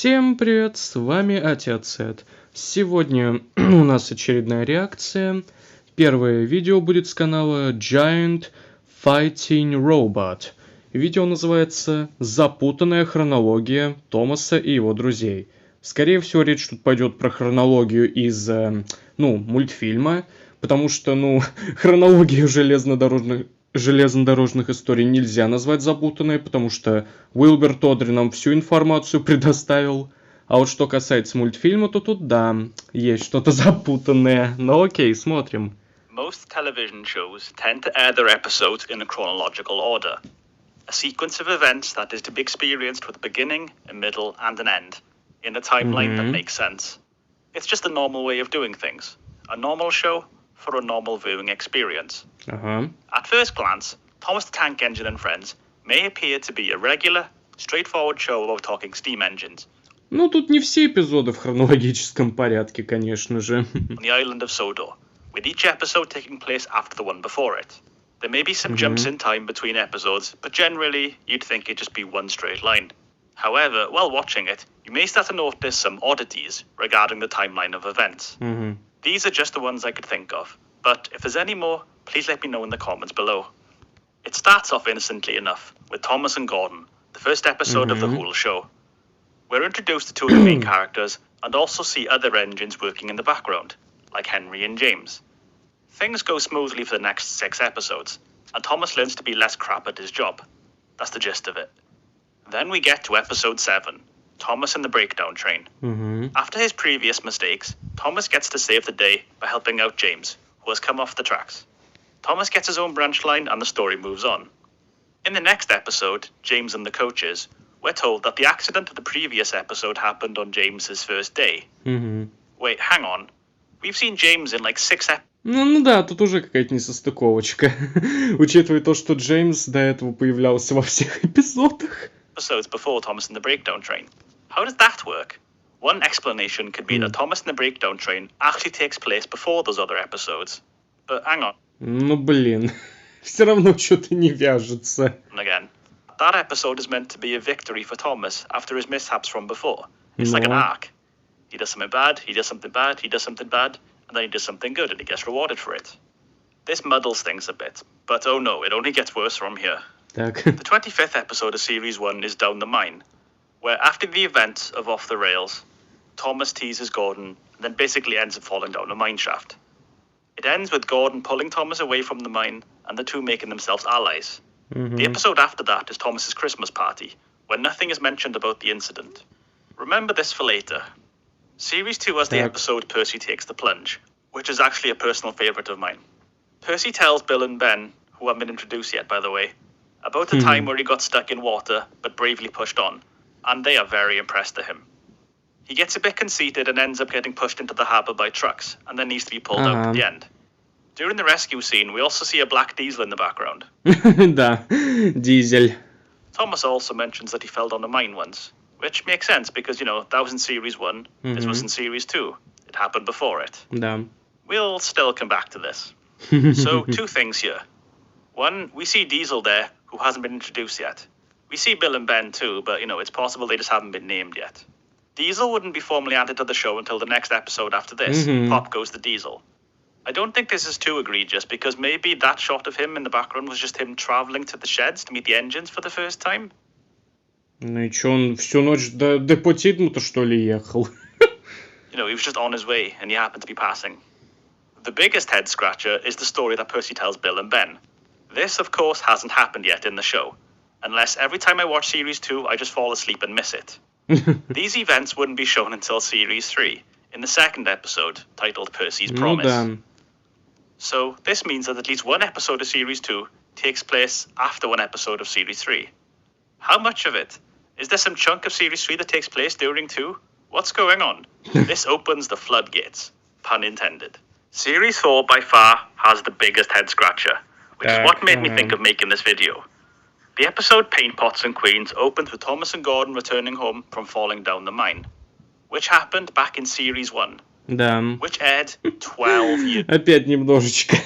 Всем привет, с вами Отец Эд. Сегодня у нас очередная реакция. Первое видео будет с канала Giant Fighting Robot. Видео называется «Запутанная хронология Томаса и его друзей». Скорее всего, речь тут пойдет про хронологию из, мультфильма, потому что, хронологию железнодорожных историй нельзя назвать запутанной, потому что Уилбер Тодри нам всю информацию предоставил. А вот что касается мультфильма, то тут, да, есть что-то запутанное. Но окей, смотрим. Most television shows tend to air their episodes in a chronological order. A sequence of events that is to be experienced with a beginning, a middle, and an end, in a timeline that makes sense. It's just a normal way of doing things. A normal show for a normal viewing experience. At first glance, Thomas the Tank Engine and Friends may appear to be a regular, straightforward show about talking steam engines. Ну, тут не все эпизоды в хронологическом порядке, конечно же. On the island of Sodor, with each episode taking place after the one before it. There may be some jumps in time between episodes, but generally, you'd think it'd just be one straight line. However, while watching it, you may start to notice some oddities regarding the timeline of events. These are just the ones I could think of, but if there's any more, please let me know in the comments below. It starts off innocently enough, with Thomas and Gordon, the first episode of the whole show. We're introduced to two of the main characters, and also see other engines working in the background, like Henry and James. Things go smoothly for the next 6 episodes, and Thomas learns to be less crap at his job. That's the gist of it. Then we get to episode 7, Thomas and the Breakdown Train. After his previous mistakes, Thomas gets to save the day by helping out James, who has come off the tracks. Thomas gets his own branch line and the story moves on. In the next episode, James and the Coaches, we're told that the accident of the previous episode happened on James's first day. Wait, hang on. We've seen James in like 6 episodes. Ну да, тут уже какая-то несостыковочка. Учитывая то, что Джеймс до этого появлялся во всех эпизодах. Episodes before Thomas and the Breakdown Train. How does that work? One explanation could be that Thomas and the Breakdown Train actually takes place before those other episodes. But hang on. Ну блин, все равно что-то не вяжется. Again, that episode is meant to be a victory for Thomas after his mishaps from before. It's like an arc. He does something bad, he does something bad, he does something bad, and then he does something good and he gets rewarded for it. This muddles things a bit, but oh no, it only gets worse from here. Так. The 25th episode of Series 1 is Down the Mine, where after the events of Off the Rails, Thomas teases Gordon and then basically ends up falling down a mine shaft. It ends with Gordon pulling Thomas away from the mine and the two making themselves allies. The episode after that is Thomas's Christmas party, where nothing is mentioned about the incident. Remember this for later. Series 2 has the episode Percy Takes the Plunge, which is actually a personal favourite of mine. Percy tells Bill and Ben, who haven't been introduced yet by the way, about a time where he got stuck in water but bravely pushed on, and they are very impressed at him. He gets a bit conceited and ends up getting pushed into the harbour by trucks, and then needs to be pulled out at the end. During the rescue scene, we also see a black diesel in the background. Да, дизель. Thomas also mentions that he fell down a mine once, which makes sense because, that was in Series 1, this was in Series 2. It happened before it. Да. We'll still come back to this. So, 2 things here. One, we see Diesel there, who hasn't been introduced yet. We see Bill and Ben too, but, it's possible they just haven't been named yet. Diesel wouldn't be formally added to the show until the next episode after this. Pop goes the Diesel. I don't think this is too egregious, because maybe that shot of him in the background was just him travelling to the sheds to meet the engines for the first time. Ну и чё, он всю ночь до Путину-то, что ли, ехал? He was just on his way, and he happened to be passing. The biggest head-scratcher is the story that Percy tells Bill and Ben. This, of course, hasn't happened yet in the show, unless every time I watch Series 2, I just fall asleep and miss it. These events wouldn't be shown until Series 3, in the second episode, titled Percy's Promise. Да. So, this means that at least one episode of Series 2 takes place after one episode of Series 3. How much of it? Is there some chunk of Series 3 that takes place during 2? What's going on? This opens the floodgates. Pun intended. Series 4 by far has the biggest head-scratcher, which is what made me think of making this video. The episode Paint Pots and Queens opens with Thomas and Gordon returning home from falling down the mine, which happened back in Series 1, Да. which aired 12 years Опять немножечко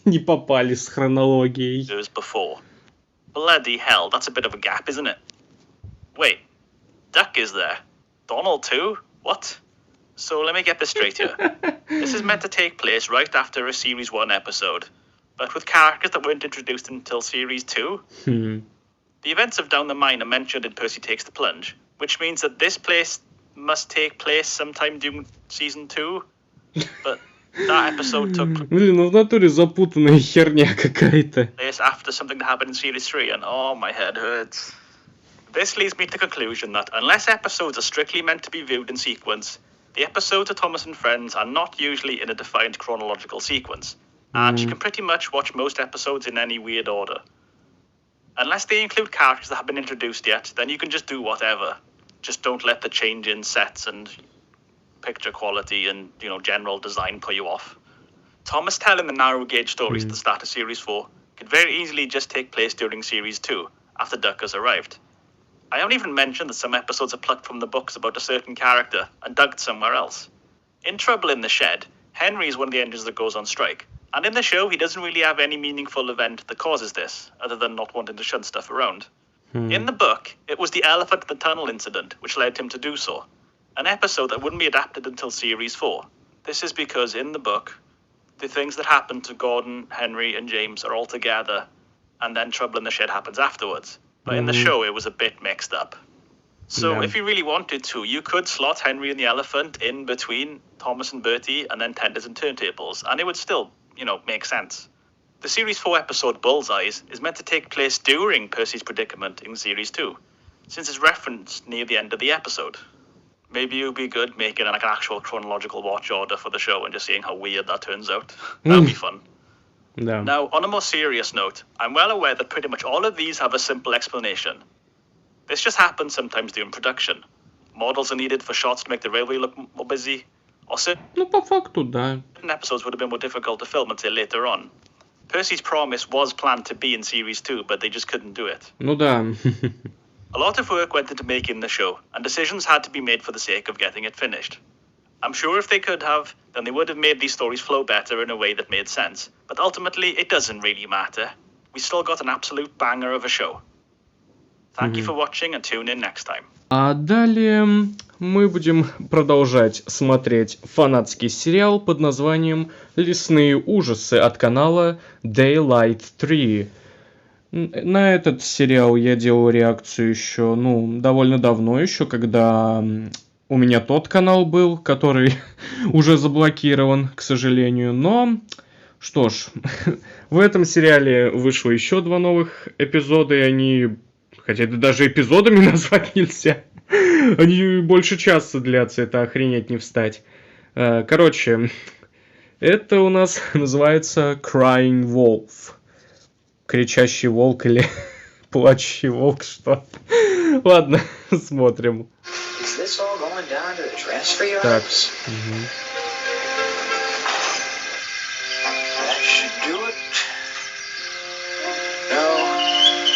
не попали с хронологией. before. Bloody hell, that's a bit of a gap, isn't it? Wait, Duck is there. Donald too? What? So let me get this straight here. This is meant to take place right after a Series 1 episode, but with characters that weren't introduced until Series 2. The events of Down the Mine are mentioned in Percy Takes the Plunge, which means that this place must take place sometime during Season 2, but that episode took Блин, ну в натуре запутанная херня какая-то. place after something that happened in Series 3, and oh, my head hurts. This leads me to the conclusion that unless episodes are strictly meant to be viewed in sequence, the episodes of Thomas and Friends are not usually in a defined chronological sequence, and you can pretty much watch most episodes in any weird order. Unless they include characters that have been introduced yet, then you can just do whatever. Just don't let the change in sets and picture quality and, general design put you off. Thomas telling the narrow gauge stories at the start of Series 4 could very easily just take place during Series 2, after Duck has arrived. I haven't even mentioned that some episodes are plucked from the books about a certain character and dubbed somewhere else. In Trouble in the Shed, Henry is one of the engines that goes on strike, and in the show he doesn't really have any meaningful event that causes this, other than not wanting to shun stuff around. In the book, it was the elephant in the tunnel incident which led him to do so, an episode that wouldn't be adapted until Series 4. This is because in the book, the things that happen to Gordon, Henry, and James are all together, and then Trouble in the Shed happens afterwards. But in the show, it was a bit mixed up. So if you really wanted to, you could slot Henry and the elephant in between Thomas and Bertie and then Tenders and Turntables, and it would still, make sense. The Series 4 episode Bullseyes is meant to take place during Percy's predicament in Series 2, since it's referenced near the end of the episode. Maybe it would be good making an actual chronological watch order for the show and just seeing how weird that turns out. That would be fun. Да. Now, on a more serious note, I'm well aware that pretty much all of these have a simple explanation. This just happens sometimes during production. Models are needed for shots to make the railway look more busy, or certain Ну, по факту, да. episodes would have been more difficult to film until later on. Percy's Promise was planned to be in Series 2, but they just couldn't do it. Ну да. A lot of work went into making the show, and decisions had to be made for the sake of getting it finished. I'm sure if they could have, then they would have made these stories flow better in a way that made sense. But ultimately, it doesn't really matter. We still got an absolute banger of a show. Thank you for watching and tune in next time. А далее мы будем продолжать смотреть фанатский сериал под названием «Лесные ужасы» от канала Daylight 3. На этот сериал я делал реакцию еще, довольно давно еще, когда у меня тот канал был, который уже заблокирован, к сожалению. Но, что ж, в этом сериале вышло еще 2 новых эпизода, и они, хотя это даже эпизодами назвать нельзя, они больше часа длятся, это охренеть не встать. Короче, это у нас называется Crying Wolf. Кричащий волк или плачущий волк, что? Ладно, смотрим. Так.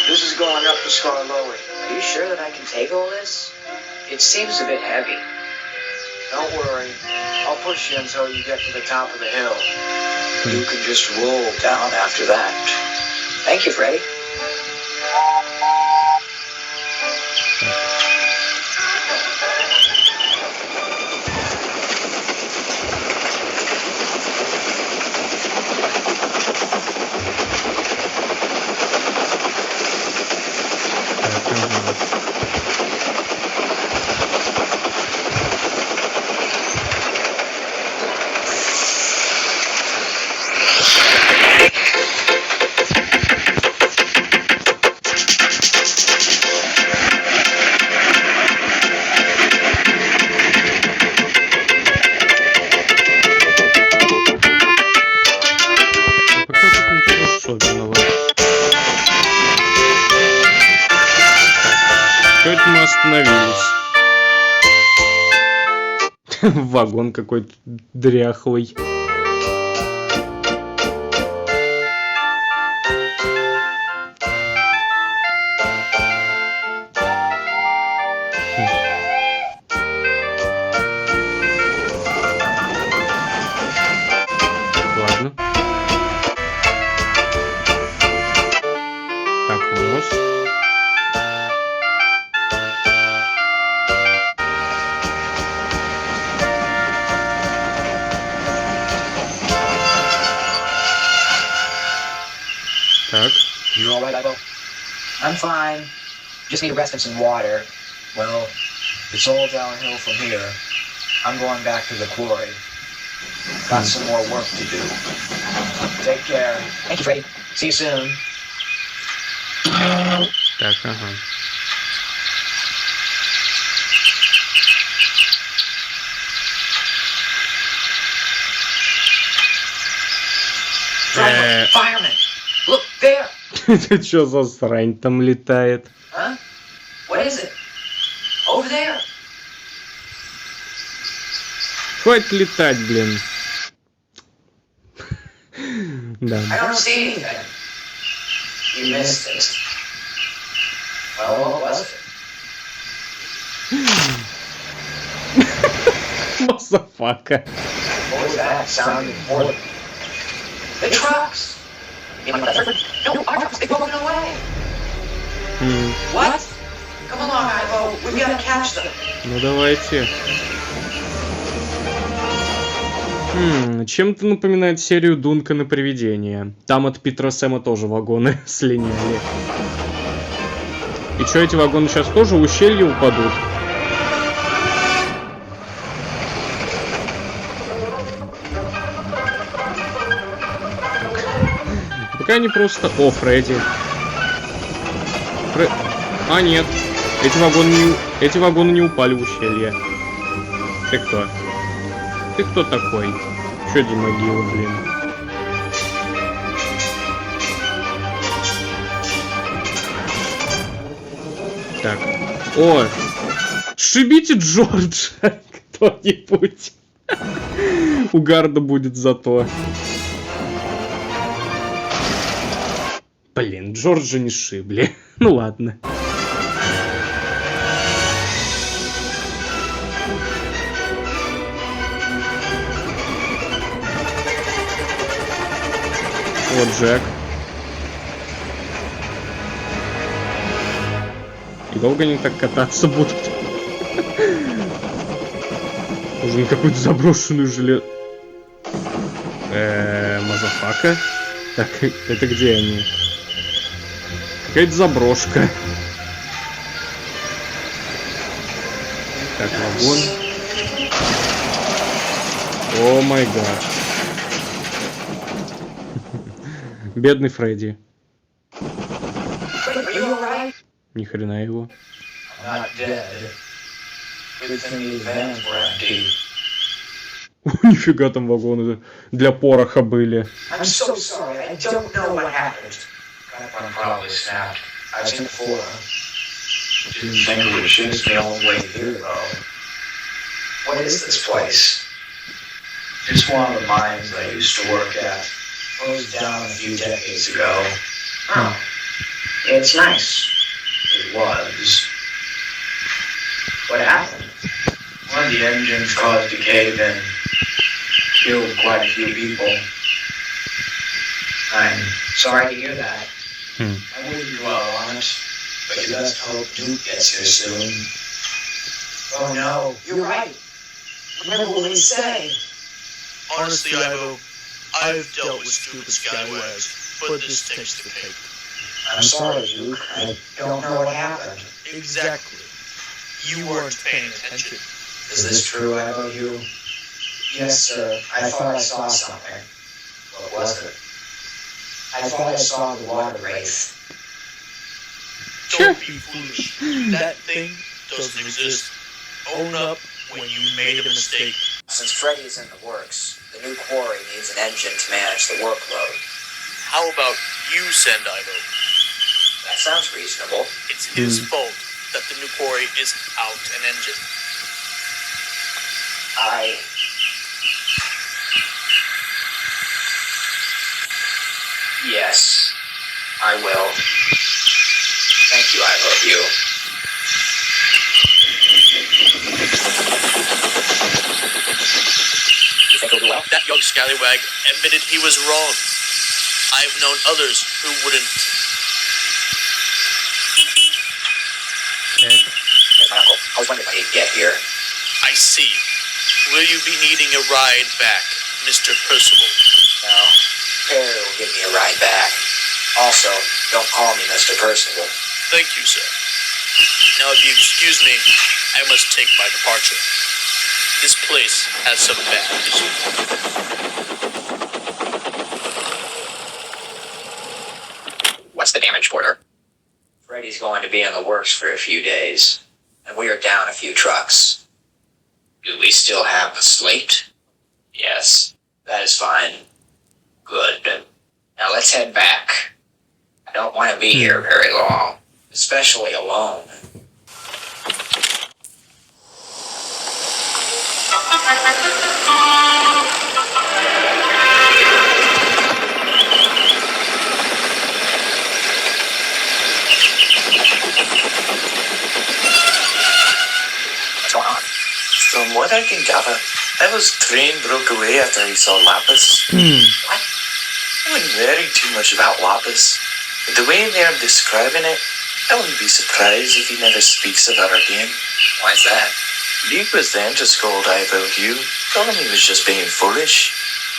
This is going up to Scarlowy. Are you sure that I can take all this? It seems a bit heavy. Don't worry. I'll push you until you get to the top of the hill. You can just roll down after that. Thank you, Freddy. Остановились. Вагон какой-то дряхлый. Ладно. Так, мост. I'm fine. Just need a rest and some water. Well, it's all downhill from here. I'm going back to the quarry. Got some more work to do. Take care. Thank you, Freddy. See you soon. Так, ага. Fireman! Look, there! Это чё за срань там летает? Huh? What is it? Over there! Хватит летать, блин. Да. I don't see anything. You missed it. Well, what was it? Мазафака. What was that? Sounded important. The trucks! No, our trucks, they've broken away! What? Come along, Ivo. We've got to catch them. Ну давайте. Чем-то напоминает серию Дункана «Привидения». Там от Питера Сэма тоже вагоны слиняли. И чё, эти вагоны сейчас тоже в ущелье упадут? Пока они просто... О, Фредди. А, нет. Эти вагоны не упали в ущелье. Ты кто? Ты кто такой? Чё за могила, блин? Так. О! Шибите Джорджа! Кто-нибудь. У Гарда будет зато. Блин, Джорджа не шибли. Ну ладно. Вот Джек. И долго они так кататься будут? Уже на какую-то заброшенную железо... Мазафака? Так, это где они? Какая-то заброшка. Так, вагон. О май гад. Бедный Фредди. Ни хрена его. Нифига там вагоны для пороха были. What is this place? It's one of the mines I used to work at. Closed down a few decades ago. Oh, it's nice. It was. What happened? One of the engines caused a cave-in. Killed quite a few people. I'm sorry to hear that. I wouldn't dwell on it, but you best hope Duke gets here soon. Oh no, you're right. Remember what we say. Honestly, Ivo, I've dealt with stupid scallywags, but this takes the cake. I'm sorry, Duke. I don't know what happened. Exactly. You weren't paying attention. Is this true, Ivo? You? Yes, sir. I thought I saw something. What was it? I thought I saw the water wraith. Don't be foolish. That thing doesn't exist. Own up when you made a mistake. Since Freddy's in the works, the new quarry needs an engine to manage the workload. How about you send Ivo? That sounds reasonable. It's his fault that the new quarry is out an engine. Yes, I will. Thank you, I love you. You think it'll go well? That young scallywag admitted he was wrong. I've known others who wouldn't. Uncle, I was wondering if I could get here. I see. Will you be needing a ride back, Mr. Percival? No, Perry will give me a ride back. Also, don't call me Mr. Percival. Thank you, sir. Now, if you excuse me, I must take my departure. This place has some bad history. What's the damage, Porter? Freddy's going to be in the works for a few days, and we are down a few trucks. Do we still have the slate? Yes, that is fine. Good. Now let's head back. I don't want to be here very long, especially alone. What's going on? From what I can gather, Eva's train broke away after he saw Lapis. What? I wouldn't worry too much about Lapis, but the way they're describing it, I wouldn't be surprised if he never speaks of her again. Why's that? Luke was then just called Ivo Hugh, told him he was just being foolish.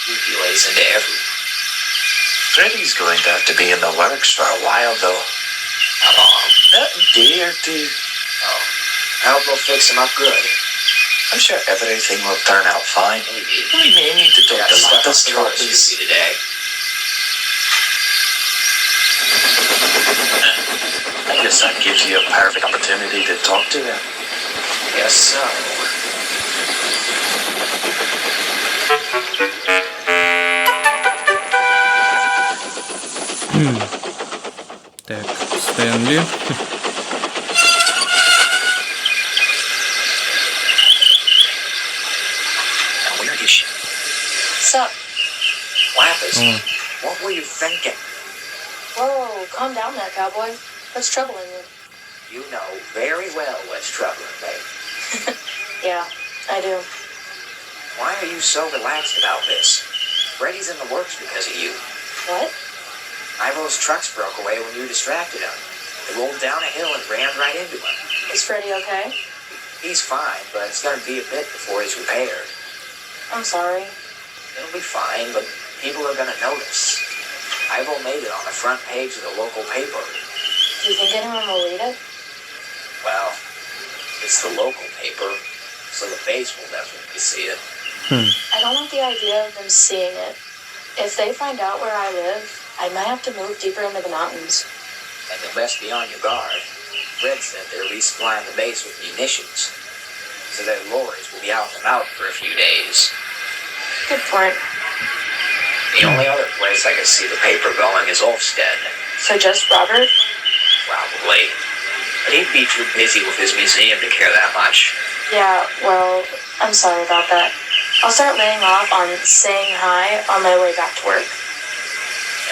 He lays into everyone. Freddy's going to have to be in the works for a while, though. How long? A day or two. Oh, I hope we'll fix him up good. I'm sure everything will turn out fine. Maybe. We may need to talk Got to stuff Lapis up the about road this. today. I guess that gives you a perfect opportunity to talk to him. Guess so. Так, Стэнли. Now where is she? Sup? Lapis, Oh. what were you thinking? Whoa, calm down there, cowboy. What's troubling you? You know very well what's troubling me. Yeah, I do. Why are you so relaxed about this? Freddy's in the works because of you. What? Ivo's trucks broke away when you distracted him. They rolled down a hill and rammed right into him. Is Freddy okay? He's fine, but it's gonna be a bit before he's repaired. I'm sorry. It'll be fine, but people are gonna notice. Ivo made it on the front page of the local paper. Do you think anyone will read it? Well, it's the local paper, so the base will definitely see it. I don't like the idea of them seeing it. If they find out where I live, I might have to move deeper into the mountains. And you'll best be on your guard. Fred said they're resupplying the base with munitions, so their lorries will be out and about for a few days. Good point. The only other place I could see the paper going is Olfstead. So just Robert? Probably. But he'd be too busy with his museum to care that much. Yeah, well, I'm sorry about that. I'll start laying off on saying hi on my way back to work.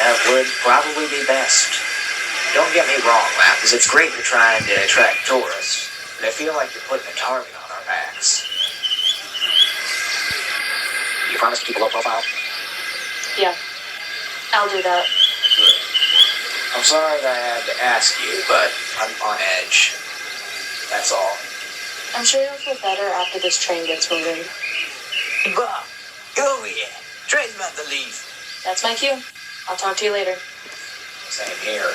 That would probably be best. Don't get me wrong, Lapis. It's great you're trying to attract tourists, but I feel like you're putting a target on our backs. You promise to keep a low profile? Yeah, I'll do that. Good. I'm sorry that I had to ask you, but I'm on edge. That's all. I'm sure you'll feel better after this train gets moving. Bob, get over here. Train's about to leave. That's my cue. I'll talk to you later. Same here.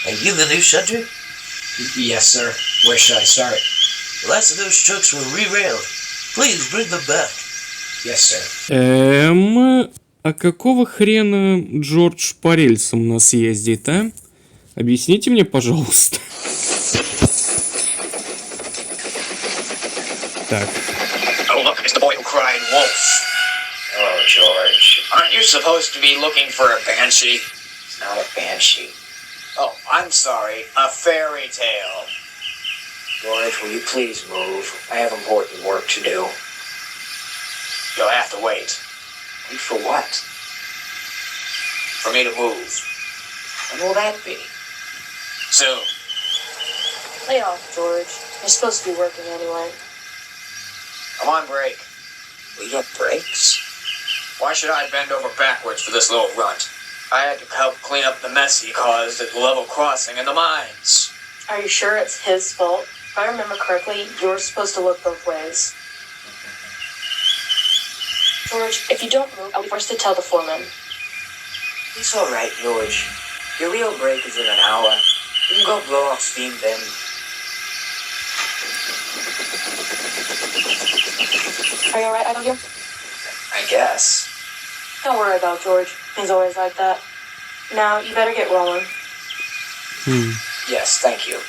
Are you the new sentry? Yes, sir. Where should I start? The last of those trucks were re-railed. Please bring them back. Yes, sir. А какого хрена Джордж по рельсам у нас ездит, а? Объясните мне, пожалуйста. Так. Oh, look, it's the boy who cried wolf. Hello, George. Aren't Aren't you supposed to be looking for a banshee? It's not a banshee. Oh, I'm sorry. A fairy tale. George, will you please move? I have important work to do. You'll have to wait. Wait for what? For me to move. When will that be? Soon. Lay off, George. You're supposed to be working anyway. I'm on break. We get breaks? Why should I bend over backwards for this little runt? I had to help clean up the mess he caused at the level crossing in the mines. Are you sure it's his fault? If I remember correctly, you're supposed to look both ways. George, if you don't move, I'll be forced to tell the foreman. It's all right, George. Your real break is in an hour. You can go blow off steam then. Are you alright out here? I guess. Don't worry about George. He's always like that. Now, you better get rolling. Yes, thank you.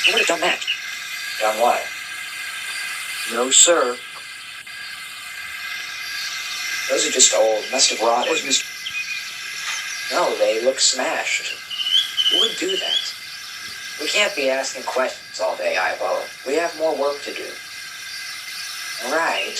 You would have done that. Done what? No, sir. Those are just old. Must have rotted. No, they look smashed. Who would do that? We can't be asking questions all day, Ivo. We have more work to do. All right.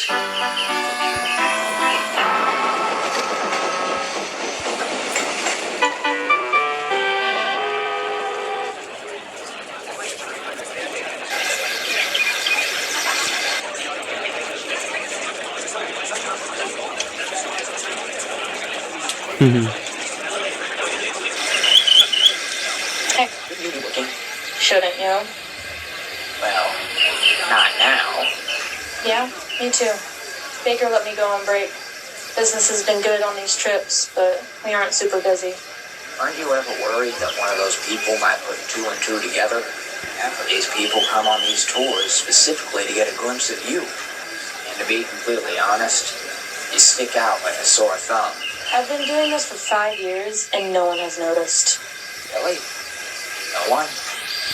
Hey, You looking? shouldn't you? Well, not now. Yeah, me too. Baker let me go on break. Business has been good on these trips, but we aren't super busy. Aren't you ever worried that one of those people might put two and two together? Half of these people come on these tours specifically to get a glimpse of you. And to be completely honest, you stick out like a sore thumb. I've been doing this for 5 years, and no one has noticed. Really? No one?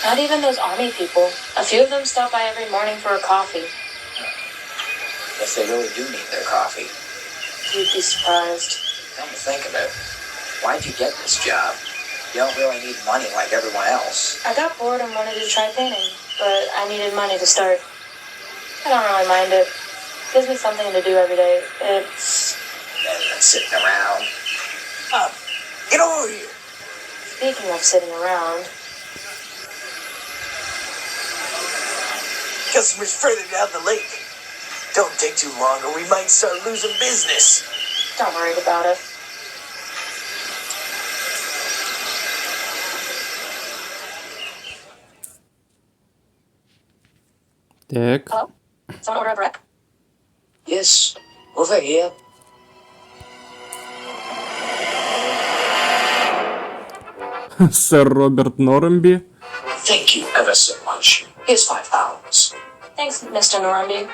Not even those army people. A few of them stop by every morning for a coffee. Guess they really do need their coffee. You'd be surprised. Come to think of it, why'd you get this job? You don't really need money like everyone else. I got bored and wanted to try painting, but I needed money to start. I don't really mind it. Gives me something to do every day. It's... Better than sitting around. Get over here! Speaking of sitting around, Customers further down the lake. Don't take too long or we might start losing business. don't worry about it. Так. Hello? Someone order a break? Yes, over here. Сэр Роберт Нормби. Thank you ever so much. Here's £5. Thanks, Mr. Normandy.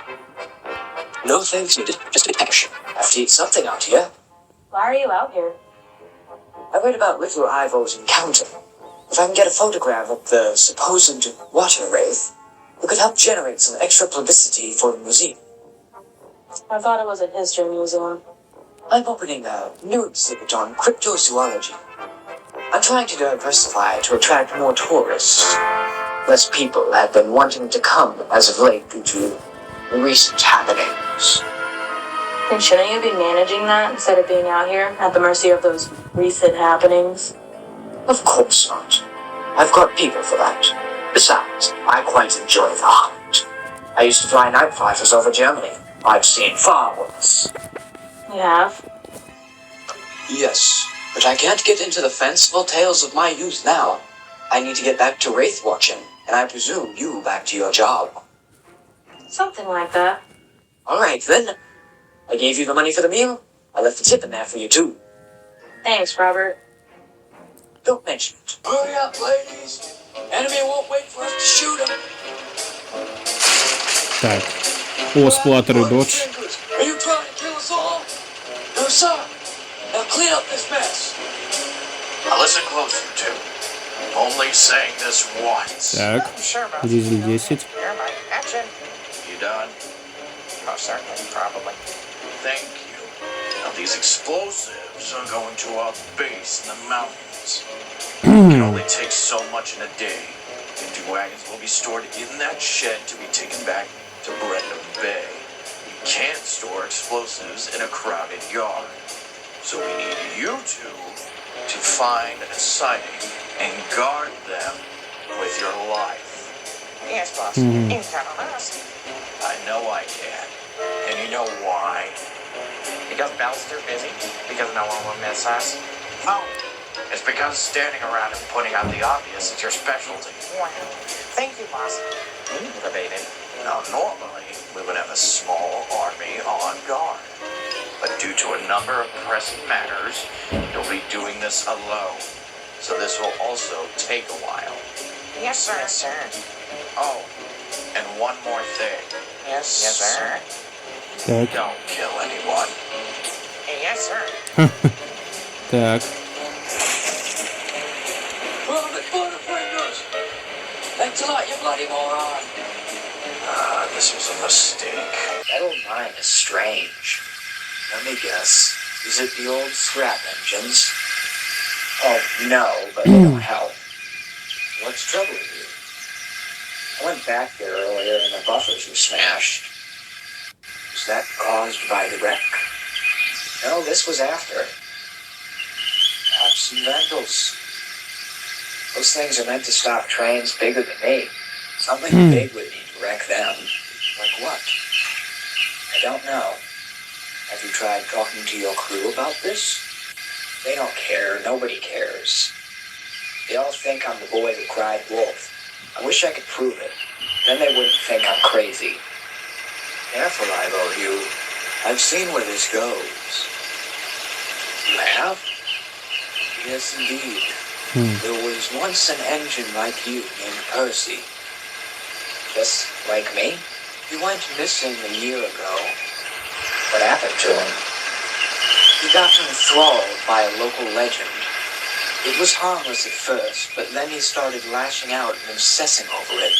No thanks needed, just a cash. Have to eat something out here. Why are you out here? I read about little Ivo's encounter. If I can get a photograph of the supposed water wraith, it could help generate some extra publicity for the museum. I thought it was a history museum. I'm opening a new exhibit on cryptozoology. I'm trying to diversify to attract more tourists. Less people have been wanting to come as of late due to recent happenings. Then shouldn't you be managing that instead of being out here at the mercy of those recent happenings? Of course not. I've got people for that. Besides, I quite enjoy the hunt. I used to fly night fighters over Germany. I've seen far worse. You have? Yes, but I can't get into the fanciful tales of my youth now. I need to get back to wraith watching, and I presume you back to your job. Something like that. All right, then. I gave you the money for the meal. I left the tip in there for you, too. Thanks, Robert. Don't mention it. Hurry up, ladies. Enemy won't wait for us to shoot him. Так. О, сплаттер и додж. Are you trying to kill us all? No, sir. Now clear clean up this mess. Now listen close, you two. I'm only saying this once. Так, Sure, boss. дизель 10. Here, Mike. Action. You done? Most certainly, probably. Thank you. Now these explosives are going to our base in the mountains. It can only take so much in a day. Empty wagons will be stored in that shed to be taken back to Brendam Bay. We can't store explosives in a crowded yard. So we need you two to find a sighting and guard them with your life. Yes, boss. You can count on us. I know I can. And you know why? Because Bell's too busy? Because no one will miss us? No. It's because standing around and pointing out the obvious is your specialty. Wow. Thank you, boss. Motivated. Now, normally, we would have a small army on guard. But due to a number of pressing matters, you'll be doing this alone. So this will also take a while. Yes, sir. Yes, sir. Oh, and one more thing. Yes, sir. Так, Don't kill anyone. Yes, sir. так. Private Butterfingers! Thanks a lot, you bloody moron. This was a mistake. That old mine is strange. Let me guess. Is it the old scrap engines? Oh, no, but they don't help. What's troubling you? I went back there earlier and the buffers were smashed. Was that caused by the wreck? No, this was after. Perhaps some vandals. Those things are meant to stop trains bigger than me. Something big would need to wreck them. Like what? I don't know. Have you tried talking to your crew about this? They don't care. Nobody cares. They all think I'm the boy who cried wolf. I wish I could prove it. Then they wouldn't think I'm crazy. Careful, Ivo, you. I've seen where this goes. You have? Yes, indeed. There was once an engine like you named Percy. Just like me? He went missing a year ago. What happened to him? He got enthralled by a local legend. It was harmless at first, but then he started lashing out and obsessing over it.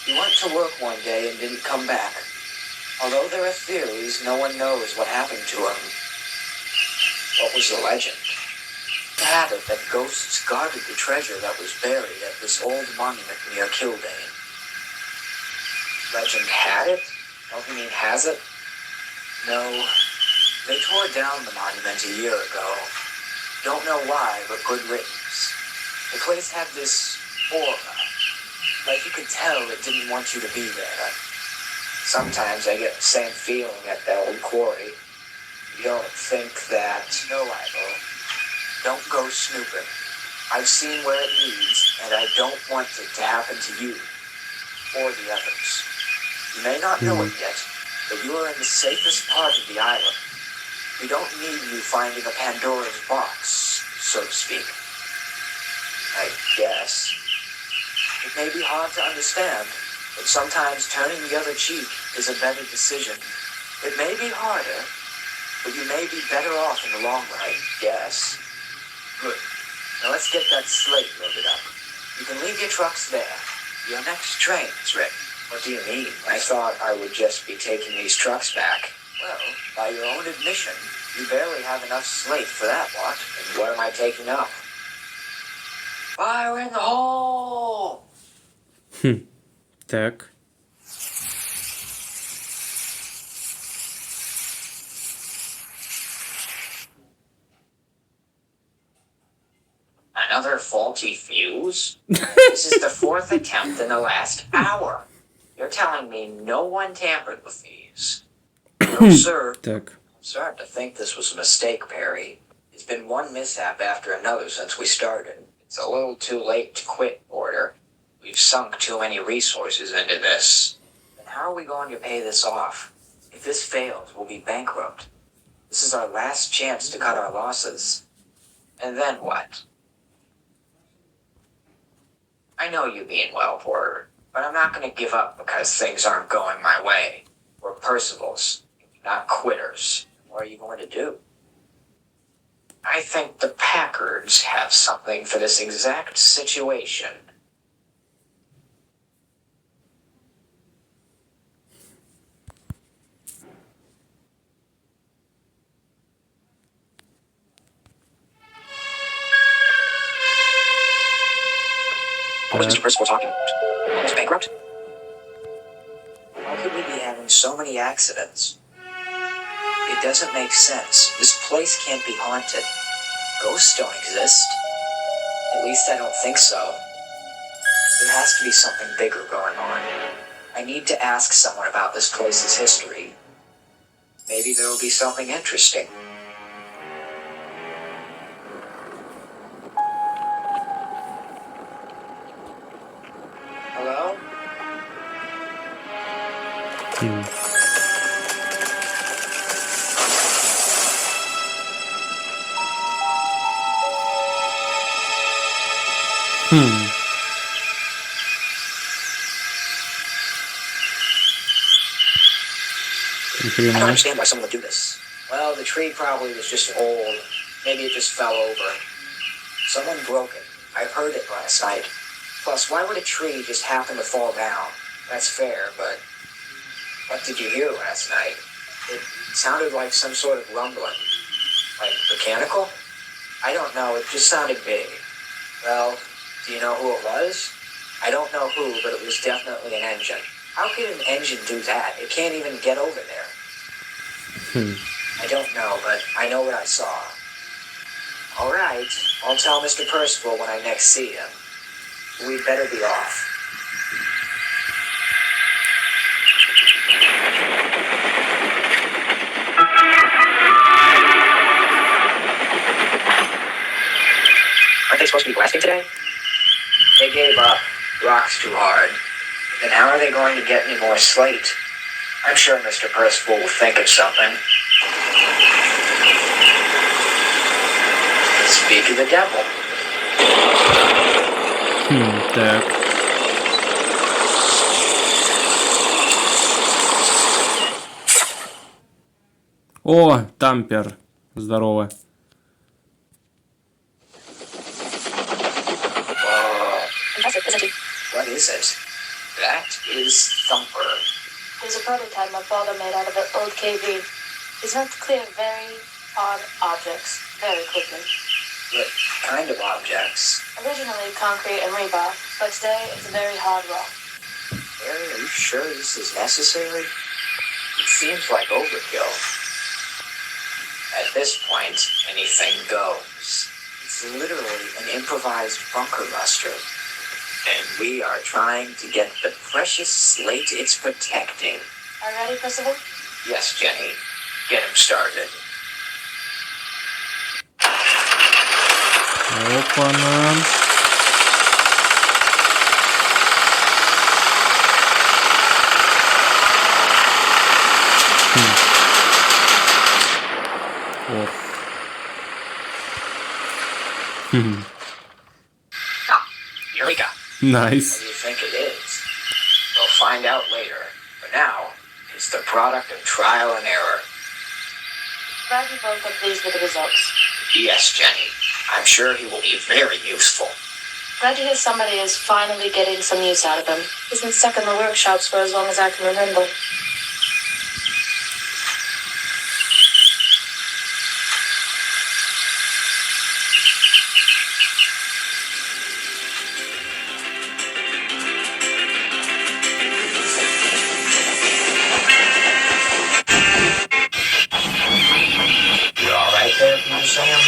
He went to work one day and didn't come back. Although there are theories, no one knows what happened to him. What was the legend? The habit that ghosts guarded the treasure that was buried at this old monument near Kildane. Legend had it? Don't you mean has it? No. They tore down the monument a year ago. Don't know why, but good riddance. The place had this aura. Like you could tell it didn't want you to be there. Sometimes I get the same feeling at the old quarry. You don't think that... No, Ivo. Don't go snooping. I've seen where it leads, and I don't want it to happen to you. Or the others. You may not know it yet, but you are in the safest part of the island. We don't need you finding a Pandora's box, so to speak. I guess. It may be hard to understand, but sometimes turning the other cheek is a better decision. It may be harder, but you may be better off in the long run, I guess. Good. Now let's get that slate loaded up. You can leave your trucks there. Your next train is ready. What do you mean? I thought I would just be taking these trucks back. Well, by your own admission, you barely have enough slate for that lot. And what am I taking up? Fire in the hole! Так. Another faulty fuse? This is the fourth attempt in the last hour. You're telling me no one tampered with these? No, sir. Так. I'm starting to think this was a mistake, Perry. It's been one mishap after another since we started. It's a little too late to quit, Porter. We've sunk too many resources into this. And how are we going to pay this off? If this fails, we'll be bankrupt. This is our last chance to cut our losses. And then what? I know you mean well, Porter, but I'm not going to give up because things aren't going my way. We're Percivals, not quitters. What are you going to do? I think the Packards have something for this exact situation. What was Mr. Percival talking about? Almost bankrupt? How could we be having so many accidents? It doesn't make sense. This place can't be haunted. Ghosts don't exist. At least I don't think so. There has to be something bigger going on. I need to ask someone about this place's history. Maybe there will be something interesting. Hello? I don't understand why someone would do this. Well, the tree probably was just old. Maybe it just fell over. Someone broke it. I heard it last night. Plus, why would a tree just happen to fall down? That's fair, but what did you hear last night? It sounded like some sort of rumbling. Like mechanical? I don't know, it just sounded big. Well, do you know who it was? I don't know who, but it was definitely an engine. How could an engine do that? It can't even get over there. I don't know, but I know what I saw. All right, I'll tell Mr. Percival when I next see him. We'd better be off. Aren't they supposed to be blasting today? They gave up. Rock's too hard. Then how are they going to get any more slate? I'm sure Mr. Percival will think of something. Speak of the devil. Так. О, Тампер. Здорово. What is it? That is Thumper. There's a prototype my father made out of an old KV. It's meant to clear very odd objects very quickly. What kind of objects? Originally concrete and rebar, but today it's a very hard rock. Harry, are you sure this is necessary? It seems like overkill. At this point, anything goes. It's literally an improvised bunker buster. And we are trying to get the precious slate it's protecting. Are you ready, Percival? Yes, Jenny. Get him started. Опа-на. Eureka! Nice. What do you think it is? We'll find out later. For now, it's the product of trial and error. Glad you both are pleased with the results. Yes, Jenny. I'm sure he will be very useful. Glad to hear somebody is finally getting some use out of him. He's been stuck in the workshops for as long as I can remember. You all right there, Peter Sam?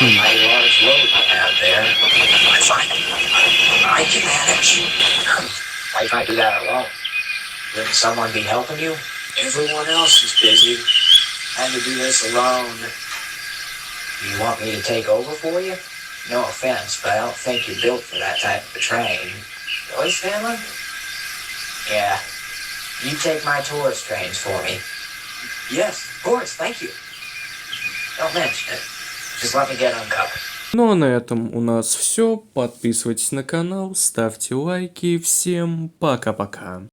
Mighty large load you have there. I'm fine. I can manage. Why can't do that alone? Wouldn't someone be helping you? Everyone else is busy. Trying to do this alone. You want me to take over for you? No offense, but I don't think you're built for that type of train. Really, Stanley? Yeah. You take my tourist trains for me. Yes, of course, thank you. Don't mention it. Just let me get uncovered. Ну а на этом у нас все. Подписывайтесь на канал, ставьте лайки. Всем пока-пока.